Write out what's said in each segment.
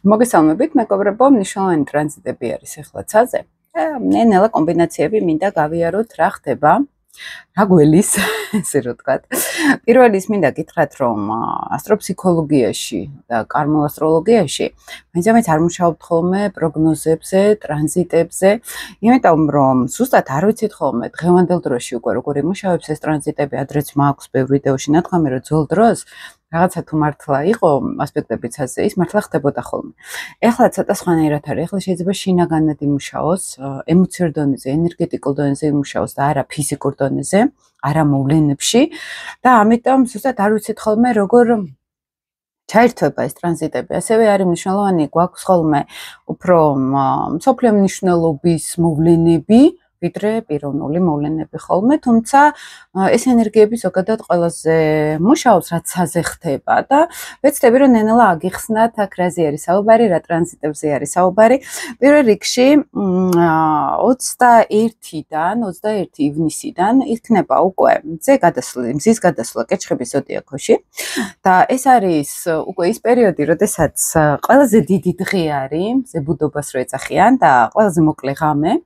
მოგესალმებით, მეგობრებო, მნიშვნელოვანი ტრანზიტები არის ახლა ცაზე. ნელა კომბინაციები მინდა გავიაროთ რა ხდება. რა გველის, ესე რომ ვთქვათ. პირველი ის მინდა გითხრათ, რომ ასტროფსიქოლოგიაში და კარმულ-ასტროლოგიაში მაინც არ მუშაობთ ხოლმე პროგნოზებზე, ტრანზიტებზე, იმიტომ რომ ზუსტად არ ვიცით ხოლმე დღევანდელ დროში უკვე როგორ იმუშავებს ეს ტრანზიტები, ადრეც მაქვს ბევრ ვიდეოში ნათქვამი, რომ ძველ დროს რაღაცა თუ მართლა იყო ასპექტებიც ასე, ის მართლა ხდებოდა ხოლმე. ეხლა ცოტა სხვანაირად არის. ეხლა შეიძლება შინაგანად იმუშაოს, ემოციურ დონეზე, ენერგეტიკულ დონეზე იმუშაოს და არა ფიზიკურ დონეზე, არა მოვლენებში და ამიტომ ზუსტად არ ვიცით ხოლმე როგორ ჩაირთვება ეს ტრანზიტები. ასევე არის მნიშვნელოვანი გვაქვს ხოლმე უფრო მსოფლიო მნიშვნელობის მოვლენები, ვიდრე პიროვნული მოვლენები ხოლმე, თუმცა ეს ენერგიები ზოგადად ყველაზე მუშაობს, რაც ცაზე ხდება და ვეცდები რომ ნელა აგიხსნათ აქ რაზე არის საუბარი, რა ტრანზიტებზე არის საუბარი. პირველ რიგში 21-დან 21 ივნისიდან იქნება უკვე მზის გადასვლა კეჩხების ზოდიაქოში და ეს არის უკვე ის პერიოდი, როდესაც ყველაზე დიდი დღე არის, მზებუდობას რო ეძახიან და ყველაზე მოკლე ღამე.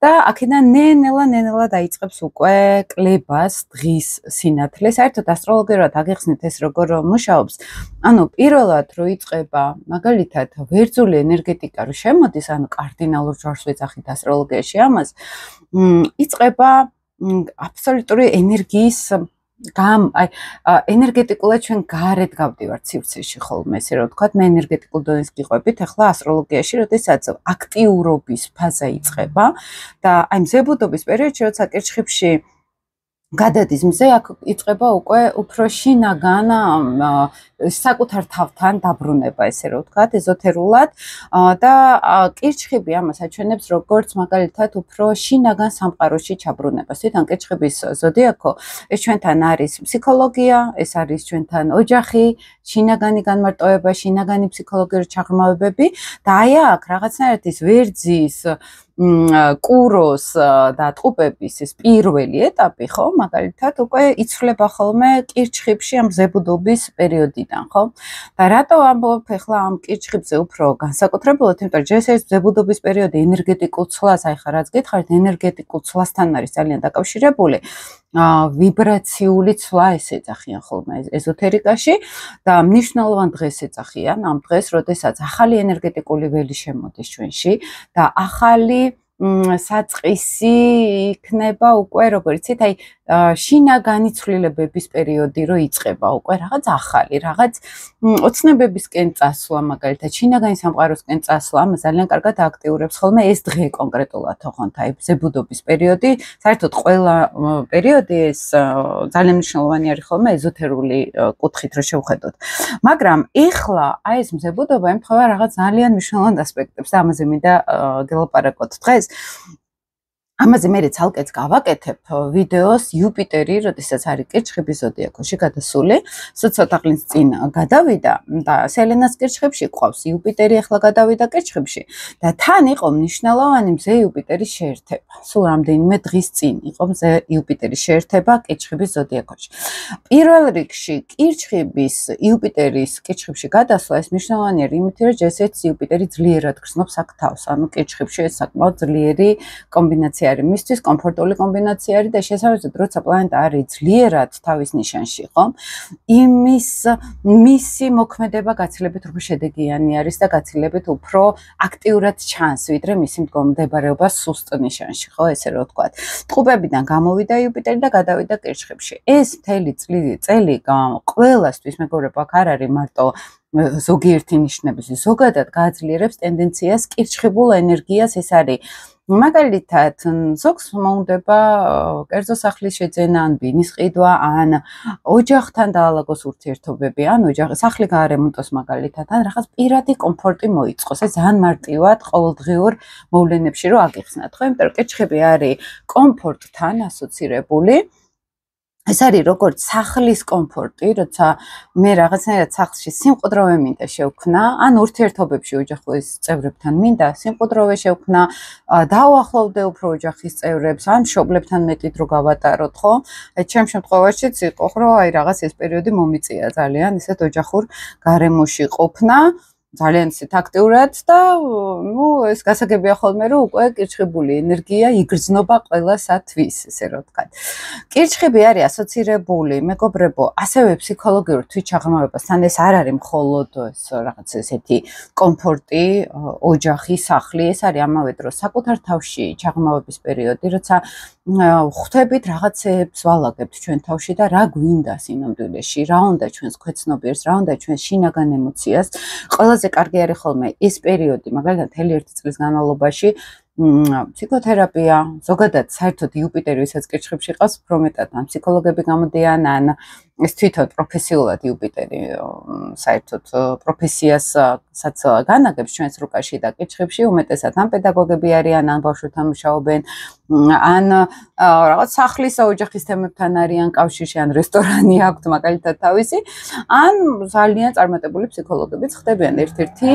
და აქედან ნელა დაიწყებს უკვე კლებას დღის სინათლე. საერთოდ ასტროლოგიურად აგიხსნით ეს როგორ მუშაობს. ანუ პირველად რო იწყება მაგალითად ვერძული ენერგეტიკა რო შემოდის, ანუ კარდინალურ ჯვარს ვეძახით ასტროლოგიაში ამას, იწყება აბსოლუტური ენერგიის ენერგეტიკულად ჩვენ გარეთ გავდივართ სივრცეში ხოლმე, ესე რომ ვთქვათ, მე ენერგეტიკულ დონეს გიყვებით ახლა ასტროლოგიაში, როდესაც აქტიურობის ფაზა იწყება და აი მზებუდობის პერიოდში, როცა კერჩხიბში გადადის მზე, აქ იწყება უკვე უფრო შინაგან საკუთარ თავთან დაბრუნება, ესე რომ ვთქვათ, ეზოთერულად და კერჩხიბი ამას აჩვენებს როგორც მაგალითად უფრო შინაგან სამყაროში ჩაბრუნებას. თვითონ კერჩხიბის ზოდიაქო ეს ჩვენთან არის ფსიქოლოგია, ეს არის ჩვენთან ოჯახი, შინაგანი განმარტოება, შინაგანი ფსიქოლოგიური ჩაღრმავებები და აი აქ რაღაცნაირად ის ვერძის კუროს და ტყუპების ეს პირველი ეტაპი, ხო, მაგალითად უკვე იცვლება ხოლმე კირჩხიბში ამ მზებუდობის პერიოდიდან, ხო? და რატო ამბობ ახლა ამ კირჩხიბზე უფრო განსაკუთრებულად, იმიტომ რომ ჯერ ეს მზებუდობის პერიოდი ენერგეტიკულ ცვლას, აი ხა რაც გითხარით, ენერგეტიკულ ცვლასთან არის ძალიან დაკავშირებული. ვიბრაციული ცვლა ეს ეძახიან ხოლმე ეზოთერიკაში და მნიშვნელოვან დღეს ეძახიან ამ დღეს, როდესაც ახალი ენერგეტიკული ველი შემოდის ჩვენში და ახალი საწყისი იქნება უკვე, როგორ იცით, აი შინაგანი ცვლილებების პერიოდი რო იწყება უკვე რაღაც ახალი, რაღაც ოცნებებისკენ წასვლა, მაგალითად შინაგანი სამყაროსკენ წასვლა, ამას ძალიან კარგად აქტიურებს ხოლმე ეს დღე კონკრეტულად თოხონთ, აი მზებუდობის პერიოდი, საერთოდ ყველა პერიოდი ეს ძალიან მნიშვნელოვანი არის ხოლმე ეზოთერული კუთხით რო შევხედოთ. მაგრამ ეხლა აი ეს მზებუდობა ემთხვევა რაღაც ძალიან მნიშვნელოვან ასპექტებს და ამაზე მინდა გელაპარაკოთ დღეს. ამაზე მე ცალკეც გავაკეთებ ვიდეოს იუპიტერი, როდესაც არის კერჩხიბის ზოდიაქოში გადასული, ცოტა ხნის წინ გადავიდა და სელენას კერჩხიბში ყავს იუპიტერი, ახლა გადავიდა კერჩხიბში და თან იყო მნიშვნელოვანი მზე იუპიტერის შეერთება. სულ რამდენიმე დღის წინ იყო მზე იუპიტერის შეერთება კერჩხიბის ზოდიაქოში. პირველ რიგში კერჩხიბის იუპიტერის კერჩხიბში გადასვლა ეს მნიშვნელოვანია, იმიტომ რომ ჯერჯერობით იუპიტერი ძლიერად გრძნობს აქ თავს, ანუ კერჩხიბში ეს საკმაოდ ძლიერი კომბინაცია არის მისთვის კომფორტული კომბინაცია არის და შესაბამისად როცა პლანეტა არის ძლიერად თავის ნიშანში, ხო? მისი მოქმედება გაცილებით უფრო შედეგიანი არის და გაცილებით უფრო აქტიურად ჩანს, ვიდრე მისი მდგომარეობა სუსტ ნიშანში, ხო, ესე რომ ვთქვათ. ტყუპებიდან გამოვიდა იუპიტერი და გადავიდა კერჩხიბში. ეს მთელი წელი ყველასთვის, მეგობრებო, აქ არ არის მარტო ზოგიერთი ნიშნების, ზოგადად გააძლიერებს ტენდენციას კერჩხიბულ ენერგიას, ეს არის მაგალითად ზოგს მოუნდება კერძო სახლის შეძენა, ან ბინის ყიდვა, ან ოჯახთან დაალაგოს ურთიერთობები, ან სახლი გაარემონტოს მაგალითად, ან რაღაც პირადი კომფორტი მოიწყოს. ეს ძალიან მარტივად ყოველდღიურ მოვლენებში რო აგიხსნათ, ხო? იმიტომ რომ კერჩხიბი არის კომფორტთან ასოცირებული. ეს არის როგორც სახლის კომფორტი, როცა მე რაღაცნაირად სახლში სიმყუდროვე მინდა შევქმნა, ან ურთიერთობებში ოჯახის წევრებთან მინდა სიმყუდროვე შევქმნა, დავახლოვდე უფრო ოჯახის წევრებს, ან მშობლებთან მეტი დრო გავატაროთ, ხო? აი ჩემ შემთხვევაშიც იყო, რომ აი რაღაც ეს პერიოდი მომიწია ძალიან, ისეთ ოჯახურ გარემოში ყოფნა. ძალიან ისეთ აქტიურად და ნუ ეს გასაგებია ხოლმე რომ უკვე კირჩხიბული ენერგია იგრძნობა ყველასათვის, ესე რომ ვთქვათ. კირჩხიბი არის ასოცირებული, მეგობრებო, ასევე ფსიქოლოგიურ თვითჩაღრმავებასთან. ეს არ არის მხოლოდ ეს რაღაც ესეთი კომფორტი, ოჯახი, სახლი, ეს არის ამავე დროს საკუთარ თავში ჩაღრმავების პერიოდი, როცა ხვდებით რაღაცებს ვალაგებთ ჩვენ თავში და რა გვინდა სინამდვილეში, რა უნდა ჩვენს ქვეცნობიერს, რა უნდა ჩვენს შინაგან ემოციას. ყველაზე კარგი არის ხოლმე ეს პერიოდი, მაგალითად, მთელი 1 წლის განმავლობაში ფსიქოთერაპია, ზოგადად საერთოდ იუპიტერი, ვისაც კირჩხიბში ყავს, უფრო მეტად ან ფსიქოლოგები გამოდიან, ან ეს თვითონ პროფესიულად იუპიტერი საერთოდ პროფესიასაც განაგებს ჩვენს რუკაში და კირჩხიბში უმეტესად ან პედაგოგები არიან, ან ბავშვებთან მუშაობენ, ან რაღაც სახლის ოჯახის თემებთან არიან კავშირში, ან რესტორანი აქვთ მაგალითად თავისი, ან ძალიან წარმატებული ფსიქოლოგებიც ხდებიან. ერთ-ერთი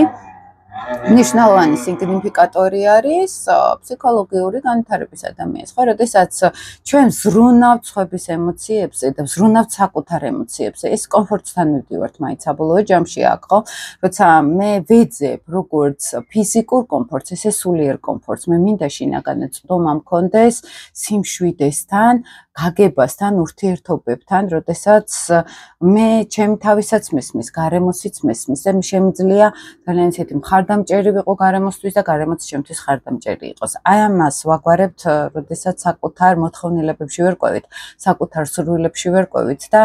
ნიშნავანი სიგნიფიკატორი არის ფსიქოლოგიური განვითარების ადამიანის, ხო, როდესაც ჩვენ ვზრუნავთ სხვების ემოციებზე და ვზრუნავთ საკუთარ ემოციებზე, ეს კომფორტთან მივდივართ მაინც საბოლოო ჯამში აქ, ხო, როცა მე ვეძებ როგორც ფიზიკურ კომფორტს, ესე სულიერ კომფორტს, მე მინდა შინაგანად წვდომა მქონდეს სიმშვიდესთან, გაგებასთან, ურთიერთობებთან, როდესაც მე ჩემი თავისაც მესმის, გარემოსიც მესმის და შემიძლია ძალიან ისეთი მხარდამჭერი ვიყო გარემოსთვის და გარემოც ჩემთვის ხარდამჭერი იყოს. აი ამას ვაგვარებთ, როდესაც საკუთარ მოთხოვნილებებში ვერკვევით, საკუთარ სურვილებში ვერკვევით და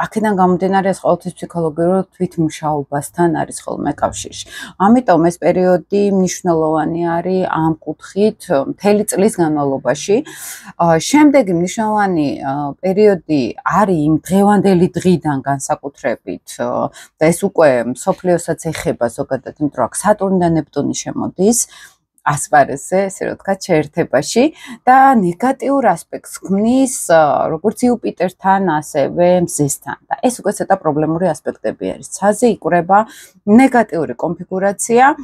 აქედან გამომდინარე ეს ყოველთვის ფსიქოლოგიურ თვითმუშაობასთან არის ხოლმე კავშირში. ამიტომ ეს პერიოდი მნიშვნელოვანი არის ამ კუთხით მთელი წლის განმავლობაში. შემდეგი მნიშვნელოვანი პერიოდი არის იმ დღევანდელი დღიდან განსაკუთრებით და ეს უკვე მსოფლიოსაც ეხება ზოგადად, იმიტომ რომ აქ სატურნი და ნეპტუნი შემოდის ასპარეზზე, ესე რომ ვთქვათ, შეერთებაში და ნეგატიურ ასპექტს ქმნის როგორც იუპიტერთან, ასევე მზესთან. და ეს უკვე ცოტა პრობლემური ასპექტები არის. ცაზე იკვრება ნეგატიური კონფიგურაცია.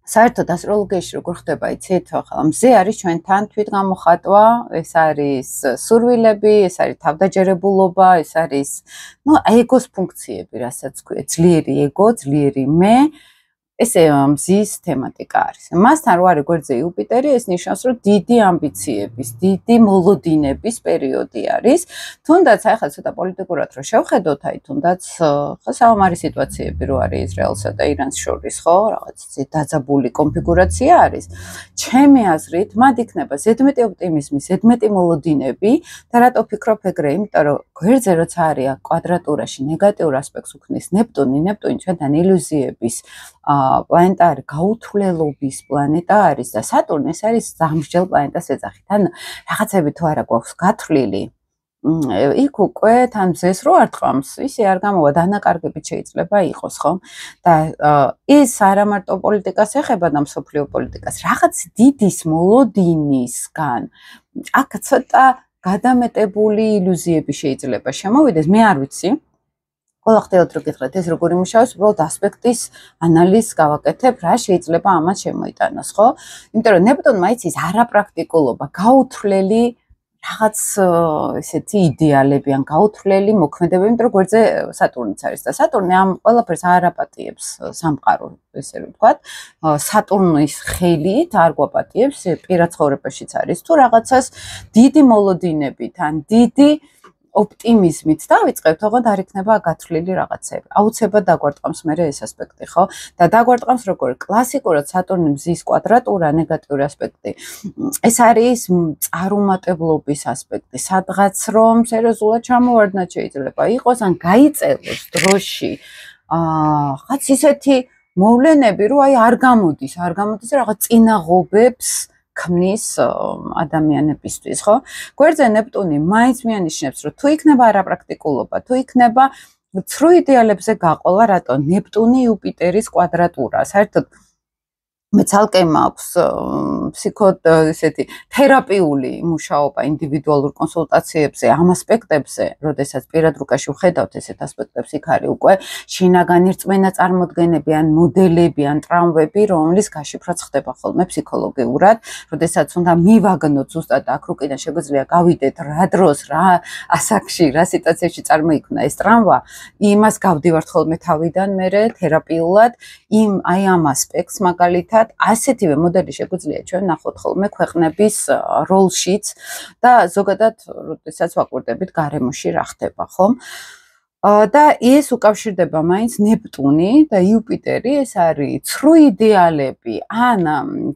საერთოდ ასტროლოგიაში როგორ ხდება, იცით, ახლა მზე არის ჩვენთან თვითგამოხატვა, ეს არის სურვილები, ეს არის თავდაჯერებულობა, ეს არის, ეგოს ფუნქციები, რასაც ქვია, ძლიერი ეგო, ძლიერი მე. ესე მზის თემატიკა არის. მასთან რო არის გვერდზე იუპიტერი, ეს ნიშნავს, რომ დიდი ამბიციების, დიდი მოლოდინების პერიოდი არის. თუნდაც ახლა ცოტა პოლიტიკურად რო შევხედოთ, აი თუნდაც საომარი სიტუაციები რო არის ისრაელსა და ირანს შორის, ხო, რაღაც დაძაბული კონფიგურაცია არის. ჩემი აზრით, მათ იქნება ზედმეტი ოპტიმიზმი, ზედმეტი მოლოდინები და რატო ვფიქრობ ეგრე? იმიტომ რომ გვერდზე როცა არის კვადრატურაში ნეგატიურ ასპექტს უქმნის ნეპტუნი ჩვენთან ილუზიების პლანეტა არის, გაუთვლელობის პლანეტა არის და სატურნი ეს არის ზამსჯელ პლანეტას ეძახით. ან რაღაცები თუ არა გვაქვს გათვლილი, იქ უკვე თან მზეს რო არ ტყამს, ისე არ გამოვა, დანაკარგებით შეიძლება იყოს, ხო? და ეს არა მარტო პოლიტიკას ეხება და მსოფლიო პოლიტიკას, რაღაც დიდის მოლოდინისგან აქ ცოტა გადამეტებული ილუზიები შეიძლება შემოვიდეს, მე არ ვიცი. ყველა ხდებოდ რო გითხრათ ეს როგორ იმუშავებს, უბრალოდ ასპექტის ანალიზს გავაკეთებ, რა შეიძლება ამას შემოიტანოს, ხო? იმიტომ რომ ნეპტუნმა იცის არაპრაქტიკულობა, გაუთვლელი რაღაც ესეთი იდეალები ან გაუთვლელი მოქმედებები, იმიტომ რომ გვერდზე სატურნიც არის და სატურნი ამ ყველაფერს არ აპატიებს სამყარო, ესე რომ ვთქვათ. სატურნის ხელით არ გვაპატიებს, პირად ცხოვრებაშიც არის თუ რაღაცას დიდი მოლოდინებით ან დიდი ოპტიმიზმით დავიწყებთ, ოღონდ არ იქნება გათვლილი რაღაცები. აუცილებლად დაგვარტყამს მე ეს ასპექტი, ხო? და დაგვარტყამს როგორ კლასიკურად სატურნი მზის კვადრატურა, ნეგატიური ასპექტი. ეს არის წარუმატებლობის ასპექტი, სადღაც რომ სერიოზულად ჩამოვარდნათ შეიძლება იყოს, ან გაიწელოს დროში. რაღაც ისეთი მოვლენები, რომ აი არ გამოდის რაღაც წინაღობებს ქმნის ადამიანებისთვის, ხო? გვერდზე ნეპტუნი მაინც მიანიშნებს, რომ თუ იქნება არაპრაქტიკულობა, თუ იქნება ცრუ იდეალებზე გაყოლა, რატო ნეპტუნი იუპიტერის კვადრატურა. საერთოდ მე ცალკე მაქვს ესეთი თერაპიული მუშაობა ინდივიდუალურ კონსულტაციებზე ამ ასპექტებზე, როდესაც პირად რუკაში ვხედავთ ესეთ ასპექტებს, იქ არის უკვე შინაგანი რწმენა წარმოდგენები ან მოდელები ან ტრამვები, რომლის გაშიფრაც ხდება ხოლმე ფსიქოლოგიურად, როდესაც უნდა მივაგნოთ ზუსტად აქ რუკიდან შეგვიძლია გავიდეთ რა დროს, რა ასაკში, რა სიტუაციაში წარმოიქმნა ეს ტრამვა, იმას გავდივართ ხოლმე თავიდან მერე თერაპიულად, აი ამ ასპექტს მაგალითად ასეთივე მოდელი შეგვიძლია ჩვენ ნახოთ ხოლმე ქვეყნების როლშიც და ზოგადად როდესაც ვაკვირდებით გარემოში რა ხდება, ხომ? და ეს უკავშირდება მაინც ნეპტუნი და იუპიტერი, ეს არის ცრუ იდეალები, ან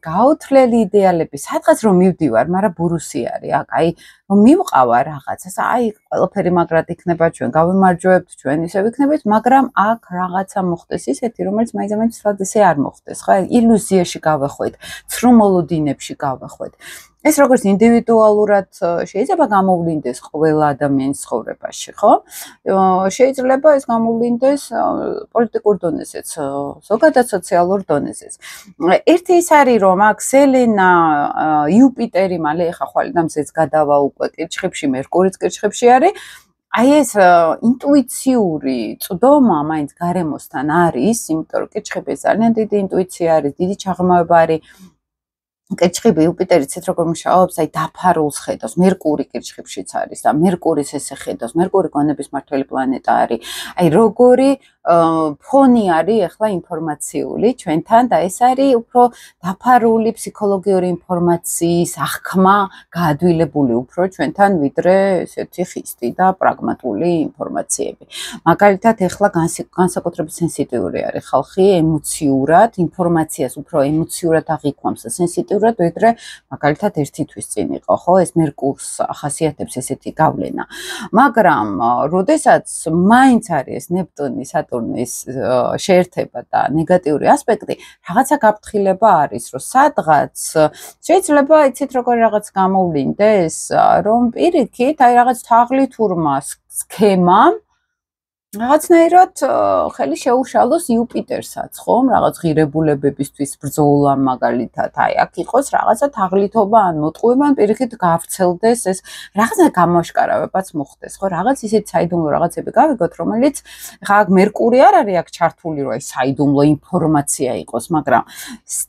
გაოთლელი იდეალები, სადღაც რომ მივდივარ, მაგრამ ბურუსი არის, აი რომ მივყავა რაღაცას, აი ყველაფერი მაგრად იქნება ჩვენ, გავიმარჯვებთ, ჩვენ ისე ვიქნებით, მაგრამ აქ რაღაცა მოხდეს ისეთი, რომელიც მაინც ისე არ მოხდეს, ხო? ილუზიაში გავახვეთ, ცრუ მოლოდინებში გავახვეთ. ეს როგორც ინდივიდუალურად შეიძლება გამოვლინდეს ყველა ადამიანის ცხოვრებაში, ხო? შეიძლება ეს გამოვლინდეს პოლიტიკურ დონეზეც, ზოგადად სოციალურ დონეზეც. ერთი ის არის, რომ აქ სელენა, იუპიტერი, მალე ეხა ხვალიდამზეც გადავა უკვე კირჩხიბში, მერკურიც კირჩხიბში არის. აი ეს ინტუიციური წვდომა მაინც გარემოსთან არის, იმიტომ რომ კირჩხიბი ძალიან დიდი ინტუიცია არის, დიდი ჩაღრმავება არის. კირჩხიბი იუპიტერი ცით როგორ მუშაობს, აი დაფარულს ხედავს, მერკური კირჩხიბშიც არის და მერკურის ესე ხედავს, მერკური გონების მართველი პლანეტა არის. აი როგორი ფონი არის ახლა ინფორმაციული ჩვენთან და ეს არის უფრო დაფარული ფსიქოლოგიური ინფორმაციის აღქმა გაადვილებული უფრო ჩვენთან ვიდრე ესეთი ხისტი და პრაგმატული ინფორმაციები. მაგალითად ახლა განსაკუთრებით სენსიტიური არის ხალხი ემოციურად, ინფორმაციას უფრო ემოციურად აღიქვამს და სენსიტიურად ვიდრე მაგალითად ერთი თვის წინ იყო, ხო, ეს მერკურს ახასიათებს ესეთი გავლენა. მაგრამ როდესაც მაინც არის ეს ნეპტუნი სატურნის შეერთება და ნეგატიური ასპექტი, რაღაცა გაფრთხილება არის, რომ სადღაც შეიძლება იცით როგორ რაღაც გამოვლინდეს, რომ პირიქით აი რაღაც თაღლითურმა სქემამ რაღაცნაირად ხელი შეუშალოს იუპიტერსაც, ხომ? რაღაც ღირებულებებისთვის ბრძოლა მაგალითად, აი აქ იყოს რაღაცა თაღლითობა ან მოტყუება, ან პირიქით გავრცელდეს ეს რაღაცა გამოაშკარავებაც მოხდეს, ხო? რაღაც ისეთი საიდუმლო რაღაცები გავიგოთ, რომელიც ხა აქ მერკური არ არის აქ ჩართული, რომ აი საიდუმლო ინფორმაცია იყოს, მაგრამ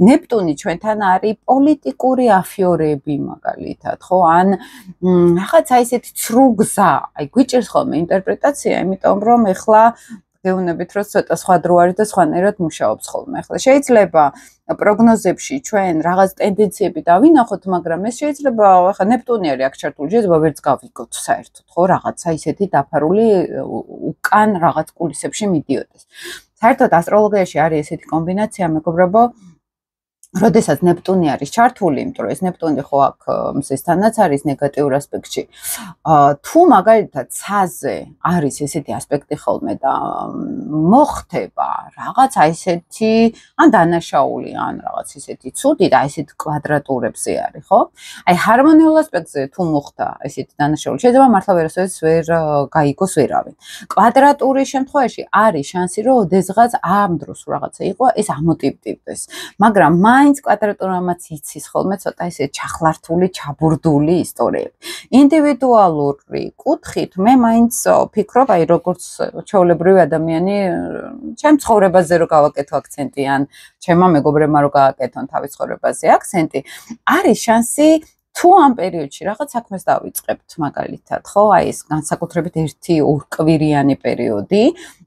ნეპტუნი ჩვენთან არის პოლიტიკური αφიორები მაგალითად, ხო? ან რაღაცა ისეთი ცრუ გზა, აი გვიჭირს ხოლმე ინტერპრეტაცია, იმიტომ რომ ეხლა გეუბნებით, რომ ცოტა სხვა დრო არის და სხვანაირად მუშაობს ხოლმე. ეხლა შეიძლება პროგნოზებში ჩვენ რაღაც ტენდენციები დავინახოთ, მაგრამ ეს შეიძლება ეხლა ნეპტუნი არის აქ ჩართული, შეიძლება ვერც გავიგოთ საერთოდ, ხო, რაღაცა ისეთი დაფარული უკან რაღაც კულისებში მიდიოდეს. საერთოდ ასტროლოგიაში არის ესეთი კომბინაცია, მეგობრებო, როდესაც ნეპტუნი არის ჩართული, იმიტომ რომ ეს ნეპტუნი ხო აქ მზესთანაც არის ნეგატიურ ასპექტში. თუ მაგალითად ცაზე არის ესეთი ასპექტი ხოლმე და მოხდება რაღაცა ისეთი ან დანაშაული, ან რაღაც ისეთი ცუდი და ესეთ კვადრატურებზე არის, ხო? აი ჰარმონიულ ასპექტზე თუ მოხდა ესეთი დანაშაული, შეიძლება მართლა ვერასოდეს ვერ გაიგოს ვერავინ. კვადრატურის შემთხვევაში არის შანსი, რომ ოდესღაც ამ დროს რაღაცა იყო, ეს ამოტივტივდეს. მაგრამ მაინც კვადრატურამაც იცის ხოლმე ცოტა ესე ჩახლართული, ჩაბურდული ისტორიები. ინდივიდუალური კუთხით მე მაინც ვფიქრობ, აი როგორც ჩვეულებრივი ადამიანი, ჩემ ცხოვრებაზე რო გავაკეთო აქცენტი, ან ჩემმა მეგობრებმა რო გააკეთონ თავის ცხოვრებაზე აქცენტი, არის შანსი თუ ამ პერიოდში რაღაც საქმეს დავიწყებთ მაგალითად, ხო? აი ეს განსაკუთრებით 1-2 კვირიანი პერიოდი,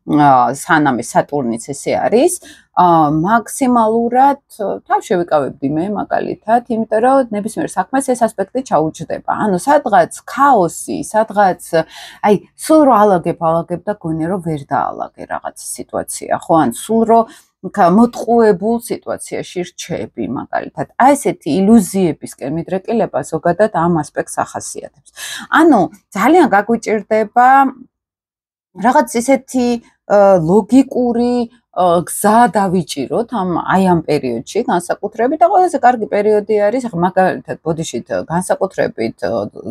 სანამ სატურნიც ესე არის, მაქსიმალურად თავ შევიკავებდი მე მაგალითად, იმიტომ რომ ნებისმიერ საქმეს ეს ასპექტი ჩაუჯდება. ანუ სადღაც ქაოსი, სადღაც აი სულ რო ალაგებ და გონია რომ ვერ დაალაგე რაღაც სიტუაცია, ხო? ან სულ რო მოტყუებულ სიტუაციაში რჩები მაგალითად. აი ესეთი ილუზიებისკენ მიდრეკილება ზოგადად ამ ასპექტს ახასიათებს. ანუ ძალიან გაგვიჭირდება რაღაც ისეთი ლოგიკური გზა დავიჭიროთ აი ამ პერიოდში განსაკუთრებით და ყველაზე კარგი პერიოდი არის მაგალითად ბოდიშით განსაკუთრებით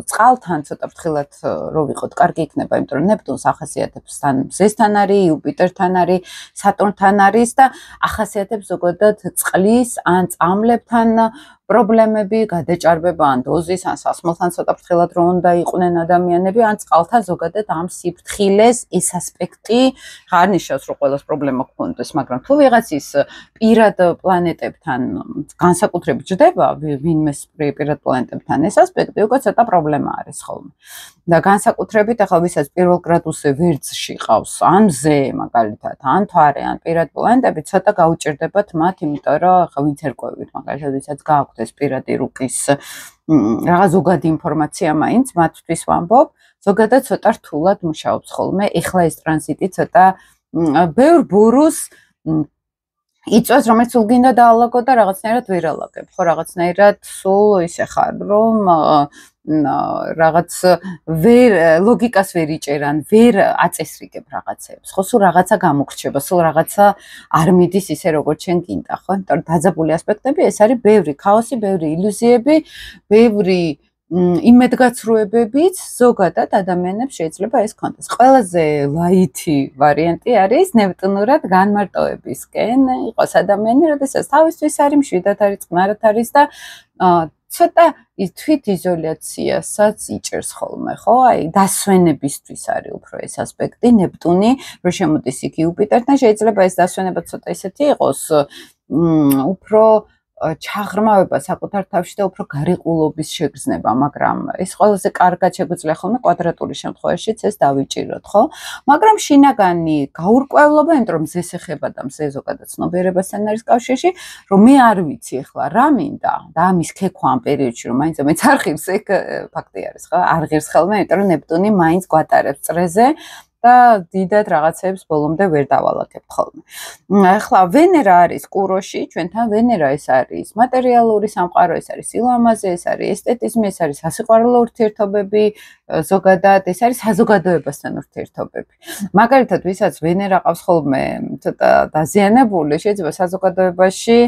წყალთან ცოტა ფრთხილად რო ვიყოთ კარგი იქნება იმიტომ რომ ნეპტუნს ახასიათებს თან მზესთან არის იუპიტერთან არის სატურნთან არის და ახასიათებს ზოგადად წყლის ან წამლებთან პრობლემები, გადაჭარბება ან დოზის, ან სასმელთან ცოტა ფრთხილად რო უნდა იყვნენ ადამიანები, ან წყალთან ზოგადად ამ სიფრთხილეს ეს ასპექტი არ ნიშნავს, რომ ყველას პრობლემა გქონდეს, მაგრამ თუ ვიღაცის პირად პლანეტებთან განსაკუთრებით ჯდება, ვინმეს პირად პლანეტებთან ეს ასპექტი უკვე ცოტა პრობლემა არის ხოლმე. და განსაკუთრებით ახლა ვისაც პირველ გრადუსზე ვერძში ყავს, ან მზე მაგალითად, ან თვარე, ან პირად პლანეტები ცოტა გაუჭირდებათ მათ, იმიტომ რომ ახლა ვინც ერკვევით მაგალითად ვისაც გააქვთ ეს პირადი რუკის რაღაც ზოგადი ინფორმაცია მაინც მათთვის ვამბობ, ზოგადად ცოტა რთულად მუშაობს ხოლმე. ეხლა ეს ტრანზიტი ცოტა ბევრ ბურუს იწვევს, რომელიც სულ გინდა დაალაგო და რაღაცნაირად ვერ ალაგებ. ხო, რაღაცნაირად სულ ისე ხარ, რომ რაღაც ვერ ლოგიკას ვერ იჭერან, ვერ აწესრიგებ რაღაცებს. ხო, სულ რაღაცა გამოგრჩება, სულ რაღაცა არ მიდის ისე როგორც შენ გინდა, ხო? იმიტომ რომ დაძაბული ასპექტები ეს არის ბევრი ქაოსი, ბევრი ილუზიები, ბევრი იმედგაცრუებებიც ზოგადად ადამიანებს შეიძლება ეს კონდეს. ყველაზე ლაითი ვარიანტი არის ნეპტუნურად განმარტოებისკენ იყოს ადამიანი, როდესაც თავისთვის არის, მშვიდად არის, წყნარად არის და ცოტა თვით იზოლაციასაც იჭერს ხოლმე, ხო? აი დასვენებისთვის არის უფრო ეს ასპექტი, ნეპტუნი, რომ შემოდის იქ იუპიტერთან, შეიძლება ეს დასვენება ცოტა ისეთი იყოს, უფრო ჩაღრმავება საკუთარ თავში და უფრო გარიყულობის შეგრძნება, მაგრამ ეს ყველაზე კარგად შეგვიძლია ხოლმე კვადრატული შემთხვევაშიც ეს დავიჭიროთ, ხო? მაგრამ შინაგანი გაურკვევლობა, იმიტომ რომ მზეს ეხება და მზე ზოგადად ცნობიერებასთან არის კავშირში, რომ მე არ ვიცი ახლა რა მინდა და ამის ქექვა ამ პერიოდში, რომ მაინც არ ღირს, ეგ ფაქტი არის, ხო? არ ღირს ხოლმე, იმიტომ რომ ნეპტუნი მაინც გვატარებს წრეზე და დიდად რაღაცებს ბოლომდე ვერ დავალაგებთ ხოლმე. ახლა ვენერა არის კუროში, ჩვენთან ვენერა ეს არის მატერიალური სამყარო, ეს არის სილამაზე, ეს არის ესტეტიზმი, ეს არის სასიყვარულო ურთიერთობები, ზოგადად ეს არის საზოგადოებასთან ურთიერთობები. მაგალითად, ვისაც ვენერა ყავს ხოლმე ცოტა დაზიანებული, შეიძლება საზოგადოებაში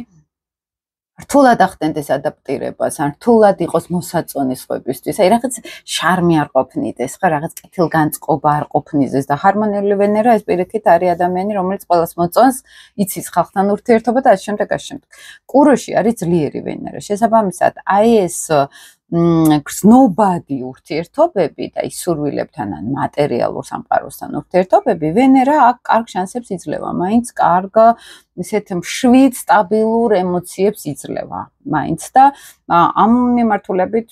რთულად ახდენდეს ადაპტირებას, ან რთულად იყოს მოსაწონი სხვებისთვის. აი რაღაც შარმი არ ყოფნიდეს, ხა რაღაც კეთილგანწყობა არ ყოფნიდეს და ჰარმონიული ვენერა ეს პირიქით არის ადამიანი, რომელიც ყველას მოწონს, იცის ხალხთან ურთიერთობა და ასე შემდეგ, ასე შემდეგ. კუროში არის ძლიერი ვენერა. შესაბამისად, აი ეს გრძნობადი ურთიერთობები და ის სურვილებთან ან მატერიალურ სამყაროსთან ურთიერთობები, ვენერა აქ კარგ შანსებს იძლევა, მაინც კარგ ისეთ მშვიდ, სტაბილურ ემოციებს იძლევა, მაინც და ამ მიმართულებით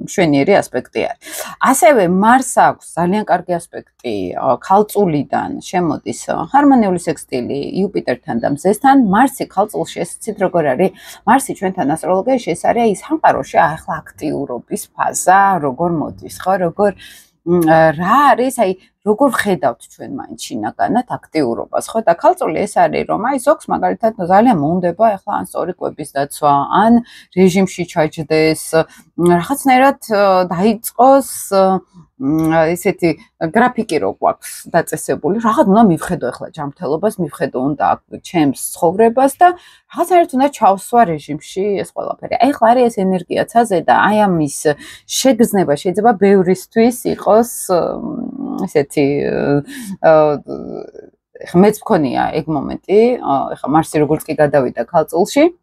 მშვენიერი ასპექტი არის. ასევე მარს აქვს ძალიან კარგი ასპექტი ქალწულიდან შემოდის ჰარმონიული სექსტილი იუპიტერთან და მზესთან. მარსი ქალწულში ესეც როგორ არის? მარსი ჩვენთან ასტროლოგიაში ეს არის ის სამყაროში ახლა აქტიურობის ფაზა, როგორ მოდის, ხო, როგორ რა არის, აი როგორ ხედავთ ჩვენ მაინც შინაგანად აქტიურობას, ხო? და ქალწული ეს არის, რომ აი ზოგს მაგალითად ძალიან მოუნდება ახლა ან სწორი კვების დაცვა, ან რეჟიმში ჩაჯდეს, რაღაცნაირად დაიწყოს ესეთი გრაფიკი რო გვაქვს დაწესებული, რაღაც უნდა მივხედო ახლა ჯანმრთელობას, მივხედო უნდა ჩემს ცხოვრებას და რაღაცნაირად უნდა ჩავსვა რეჟიმში ეს ყველაფერი. აი ახლა არის ეს ენერგია ცაზე და აი ამის შეგრძნება შეიძლება ბევრისთვის იყოს ესეთი მეც მქონია ეგ მომენტი, ახლა მარსი როგორც კი გადავიდა ქალწულში,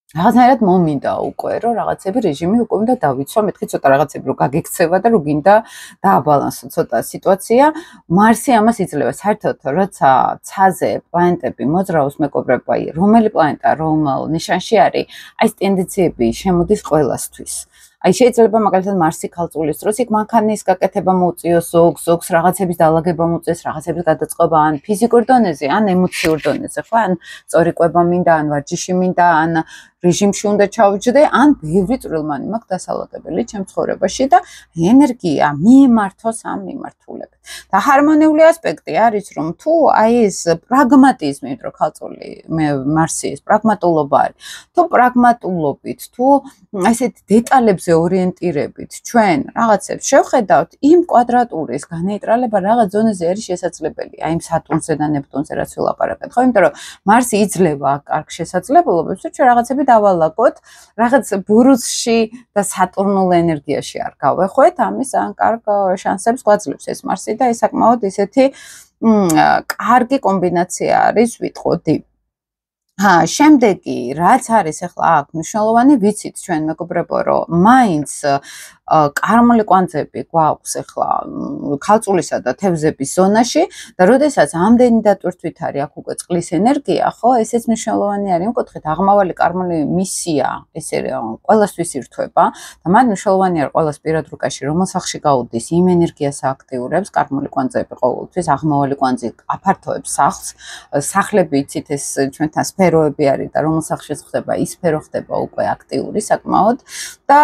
რაღაცნაირად მომინდა უკვე, რომ რაღაცები რეჟიმი უკვე უნდა დავიცვა, მეთქი ცოტა რაღაცები რო გაგექცევა და რო გინდა დააბალანსო ცოტა სიტუაცია. მარსი ამას იძლევა. საერთოდ როცა ცაზე პლანეტები მოძრაობს, მეგობრებო, აი რომელი პლანეტა რომელ ნიშანში არის, აი ეს ტენდენციები შემოდის ყველასთვის. აი შეიძლება მაგალითად მარსი ქალწულის დროს იქ მანქანის გაკეთება მოუწიოს ზოგს რაღაცების დაალაგება მოუწიოს, რაღაცების გადაწყობა ან ფიზიკურ დონეზე, ან ემოციურ დონეზე, ხო? ან სწორი კვება მინდა, ან ვარჯიში მინდა, ან რეჟიმში უნდა ჩავჯდე, ან ბევრი წვრილმანი მაქვს დასალაგებელი ჩემ ცხოვრებაში და ენერგია მიემართოს ამ მიმართულებით. და ჰარმონიული ასპექტი არის, რომ თუ აი ეს პრაგმატიზმი, რომ ქალწული მარსი ეს პრაგმატულობა არის, თუ პრაგმატულობით, თუ ესეთ დეტალებზე ბუნებაზე ორიენტირებით ჩვენ რაღაცებს შევხედავთ, იმ კვადრატურის განეიტრალება რაღაც ზონაზე არის შესაძლებელი. აი იმ სატურნზე და ნეპტუნზე რაც ვილაპარაკეთ, ხო? იმიტომ რომ მარსი იძლევა კარგ შესაძლებლობებს, რომ ჩვენ რაღაცები დავალაგოთ, რაღაც ბურუსში და სატურნულ ენერგიაში არ გავეხვეთ, ამის ან კარგ შანსებს გვაძლევს ეს მარსი და ეს საკმაოდ ისეთი კარგი კომბინაცია არის, ვიტყოდი. შემდეგი, რაც არის ახლა აქ მნიშვნელოვანი, ვიცით ჩვენ მეგობრებო, რომ მაინც კარმული კვანძები გვაქვს ახლა ქალწულისა და თევზების ზონაში და როდესაც ამდენი დატვირთვით არის აქ უკვე წყლის ენერგია, ხო, ესეც მნიშვნელოვანი არის, იმ კუთხით აღმავალი კარმული მისია, ესე ყველასთვის ირთვება და მან მნიშვნელოვანი არის ყველას პირად რუკაში რომელ სახლში გაუდის, იმ ენერგიას აქტიურებს კარმული კვანძები ყოველთვის, აღმავალი კვანძი აფართოებს სახლს, სახლები იცით ეს ჩვენთან სფეროები არის და რომელ სახლშიც ხდება, ის სფერო ხდება უკვე აქტიური საკმაოდ და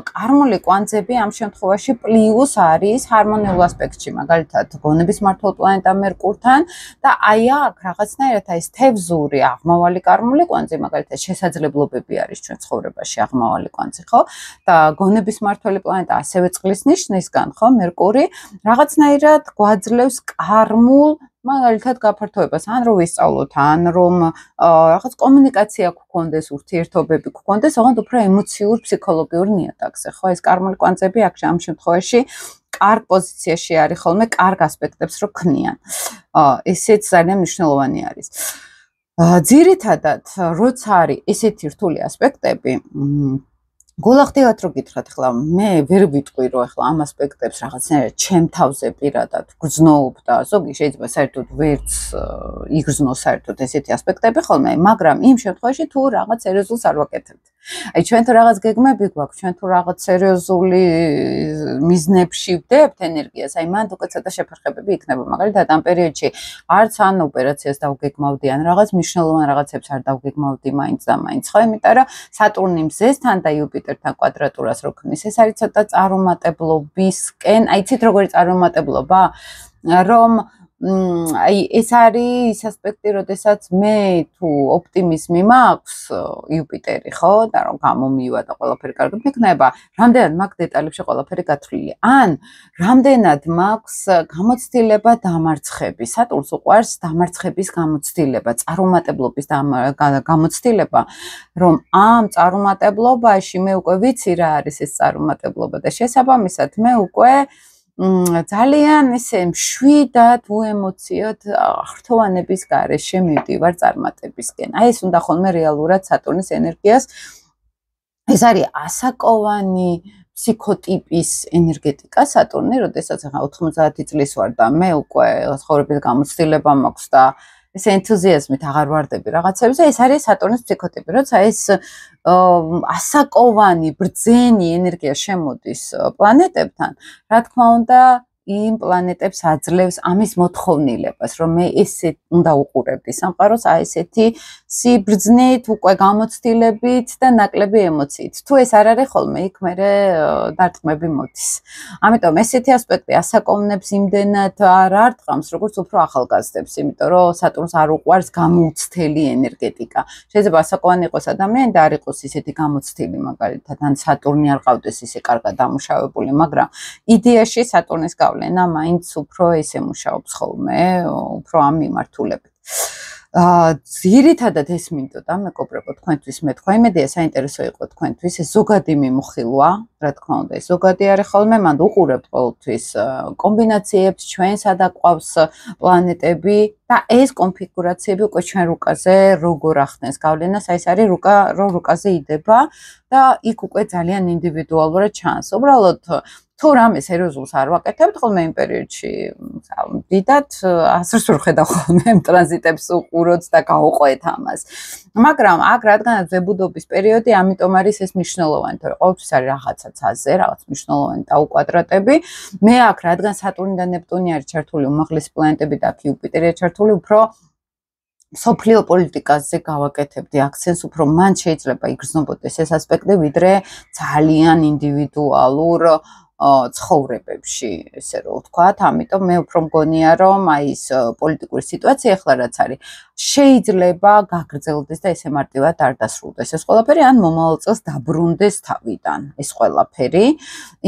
კარმული კვანძები ამ შემთხვევაში პლუს არის ჰარმონიულ ასპექტში, მაგალითად გონების მმართველ პლანეტა მერკურთან და აი აქ რაღაცნაირად ეს თევზური აღმავალი კარმული კვანძი, მაგალითად შესაძლებლობები არის ჩვენ ცხოვრებაში აღმავალი კვანძი, ხო? და გონების მმართველი პლანეტა ასევე წყლის ნიშნისგან, ხო, მერკური რაღაცნაირად გვაძლევს კარმულ მაგალითად გაფართოებას, ან რომ ვისწავლოთ, ან რომ რაღაც კომუნიკაცია გქონდეს, ურთიერთობები გქონდეს, ოღონდ უფრო ემოციურ, ფსიქოლოგიურ ნიადაგზე, ხო? ეს კარმული კვანძები აქ ამ შემთხვევაში კარგ პოზიციაში არის ხოლმე, კარგ ასპექტებს რო ქმნიან. ესეც ძალიან მნიშვნელოვანი არის. ძირითადად, როცა არის ესეთი რთული ასპექტები, გულახდილად რო გითხრათ, ახლა მე ვერ ვიტყვი, რომ ახლა ამ ასპექტებს რაღაცნაირად ჩემ თავზე პირადად გრძნობ და ზოგი შეიძლება საერთოდ ვერც იგრძნოს საერთოდ ესეთი ასპექტები ხოლმე, მაგრამ იმ შემთხვევაში თუ რაღაც სერიოზულს არ ვაკეთებთ. აი ჩვენ თუ რაღაც გეგმები გვაქვს, ჩვენ თუ რაღაც სერიოზული მიზნებში ვდებთ ენერგიას, აი მანდ უკვე ცოტა შეფერხებები იქნება. მაგალითად ამ პერიოდში არც ან ოპერაციას დავგეგმავდი, ან რაღაც მნიშვნელოვან რაღაცებს არ დავგეგმავდი მაინც და მაინც, ხო? იმიტომ რომ სატურნი მზესთან და იუპიტერთან კვადრატურას რო ქმნის, ეს არის ცოტა წარუმატებლობისკენ, აი იცით როგორი წარუმატებლობა, რომ აი ეს არის ის ასპექტი, როდესაც მე თუ ოპტიმიზმი მაქვს, იუპიტერი, ხო, და რომ გამომივა და ყველაფერი კარგად მექნება, რამდენად მაქვს დეტალებში ყველაფერი გათვლილი. ან რამდენად მაქვს გამოცდილება დამარცხების. სატურნს უყვარს დამარცხების გამოცდილება, წარუმატებლობის გამოცდილება, რომ ამ წარუმატებლობაში მე უკვე ვიცი რა არის ეს წარუმატებლობა და შესაბამისად მე უკვე ძალიან ესე მშვიდად უემოციოდ ხრთოვანების გარეშე მივდივარ წარმატებისკენ. აი ეს უნდა ხოლმე რეალურად სატურნის ენერგიას. ეს არის ასაკოვანი ფსიქოტიპის ენერგეტიკა სატურნი, როდესაც ახლა 90 წლის ვარ და მე უკვე ცხოვრების გამოცდილება მაქვს და ეს ენთუზიაზმით აღარ ვარდები რაღაცებზე, ეს არის სატურნის ფსიქოტიპი, როცა ეს ასაკოვანი ბრძენი ენერგია შემოდის პლანეტებთან, რა თქმა უნდა, იმ პლანეტებს აძლევს ამის მოთხოვნილებას, რომ მე ესე უნდა უყურებდი სამყაროს, აი ესეთი სიბრძნით, უკვე გამოცდილებით და ნაკლები ემოციით. თუ ეს არ არის ხოლმე, იქ მერე დარტყმები მოდის. ამიტომ ესეთი ასპექტი ასაკოვნებს იმდენად არ არტყამს, როგორც უფრო ახალგაზრდებს, იმიტომ რომ სატურნს არ უყვარს გამოუცდელი ენერგეტიკა. შეიძლება ასაკოვანი იყოს ადამიანი და არ იყოს ისეთი გამოცდილი, მაგალითად, ან სატურნი არ ყავდეს ისე კარგად დამუშავებული, მაგრამ იდეაში სატურნის გავლენა მაინც უფრო ესე მუშაობს ხოლმე, უფრო ამ მიმართულებით. ძირითადად ეს მინდოდა, მეგობრებო, თქვენთვის მეთქვა, იმედია საინტერესო იყო თქვენთვის ეს ზოგადი მიმოხილვა, რა თქმა უნდა, ეს ზოგადი არის ხოლმე, მანდ უყურებთ ყოველთვის კომბინაციებს, ჩვენ სადაყვავს პლანეტები და ეს კონფიგურაციები უკვე ჩვენ რუკაზე როგორ ახდენს გავლენას, აი ეს არის რუკაზე იდება და იქ უკვე ძალიან ინდივიდუალურად ჩანს. უბრალოდ თუ რამე სერიოზულს არ ვაკეთებთ ხოლმე იმ პერიოდში, დიდად ასრს ვერ ხედავ ხოლმე ამ ტრანზიტებს უყუროთ და გავუყვეთ ამას. მაგრამ აქ რადგანაც ზებუდობის პერიოდი, ამიტომ არის ეს მნიშვნელოვანი, თორე ყოველთვის არის რაღაცა ცაზე, რაღაც მნიშვნელოვანი დაუკვადრატები. მე აქ რადგან სატურნი და ნეპტუნი არის ჩართული უმაღლესი პლანეტები და აქ იუპიტერია ჩართული, უფრო სოფლიო პოლიტიკაზე გავაკეთებდი აქცენტს, უფრო მან შეიძლება იგრძნობოდეს ეს ასპექტი, ვიდრე ძალიან ინდივიდუალურ ცხოვრებებში, ესე რომ ვთქვათ, ამიტომ მე უფრო მგონია, რომ აი ეს პოლიტიკური სიტუაცია ახლა რაც არის, შეიძლება გაგრძელდეს და ესე მარტივად არ დასრულდეს ეს ყველაფერი, ან მომავალ წელს დაბრუნდეს თავიდან ეს ყველაფერი,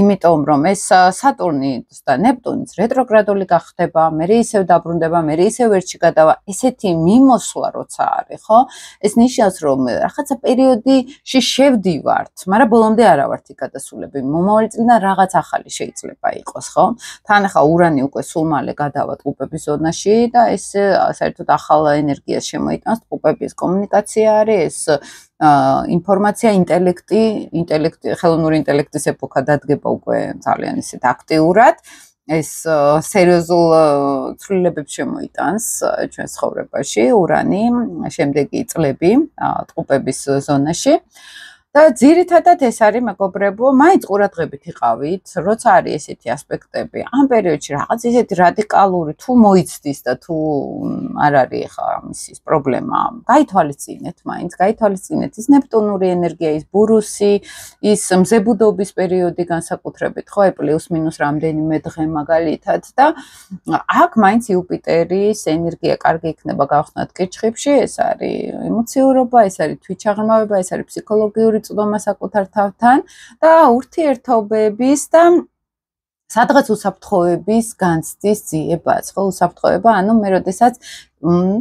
იმიტომ რომ ეს სატურნის და ნეპტუნის რეტროგრადული გახდება, მე ისევ დაბრუნდება, მე ისევ ერთში გადავა, ესეთი მიმოსვლა როცა არის, ხო? ეს ნიშნავს, რომ რაღაცა პერიოდში შევდივართ, მაგრამ ბოლომდე არა ვართ იქ გადასულები. მომავალი წლიდან რაღაც ახალი შეიძლება იყოს, ხო? თან ახლა ურანი უკვე სულ მალე გადავა ტყუპების ზონაში და ეს საერთოდ ახალ ენერგიას შემოიტანს. ტყუპების კომუნიკაცია არის, ეს ინფორმაცია, ინტელექტი, ხელოვნური ინტელექტის ეპოქა დადგება უკვე ძალიან ისეთ აქტიურად. ეს სერიოზულ ცვლილებებს შემოიტანს ჩვენს ცხოვრებაში ურანი, შემდეგი წლები ტყუპების ზონაში. და ძირითადად ეს არის მეგობრებო, მაინც ყურადღებით იყავით, როცა არის ესეთი ასპექტები, ამ პერიოდში რაღაც ისეთი რადიკალური თუ მოიცდის და თუ არ არის ხა მისის პრობლემა, გაითვალისწინეთ მაინც, გაითვალისწინეთ ის ნეპტუნური ენერგია, ის ბურუსი, ის მზებუდობის პერიოდი განსაკუთრებით, ხო, პლუს მინუს რამდენიმე დღე მაგალითად და აქ მაინც იუპიტერის ენერგია კარგი იქნება გავხსნათ კირჩხიბში, ეს არის ემოციურობა, ეს არის თვითშაღრმავება, ეს არის ფსიქოლოგიური წვდომა საკუთარ თავთან და ურთიერთობების და სადღაც უსაფრთხოების განცდის ძიებაც, ხო, უსაფრთხოება, ანუ მე როდესაც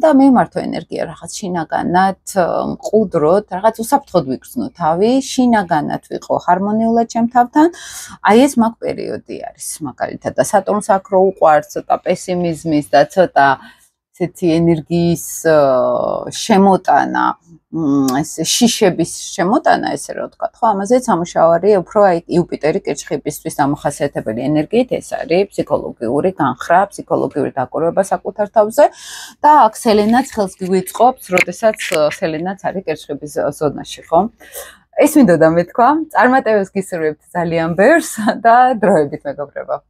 და მიმართო ენერგია რაღაც შინაგანად მყუდროთ, რაღაც უსაფრთხოდ ვიგრძნო თავი, შინაგანად ვიყო ჰარმონიულად ჩემ თავთან. აი ეს მაგ პერიოდი არის, მაგალითად და სატურნს აქ რო უყვარს ცოტა პესიმიზმის და ცოტა ესეთი ენერგიის შემოტანა, ეს შიშების შემოტანა, ესე რომ ვთქვათ, ხო, ამაზეც ამუშავარი უფრო აი იუპიტერი კირჩხიბისთვის დამახასიათებელი ენერგიით, ეს არის ფსიქოლოგიური განხრა, ფსიქოლოგიური დაკვირვება საკუთარ თავზე და აქ სელენაც ხელს გვიწყობს, როდესაც სელენაც არის კირჩხიბის ზონაში, ხო? ეს მინდოდა მეთქვა, წარმატებებს გისურვებთ ძალიან ბევრს და დროებით მეგობრებო.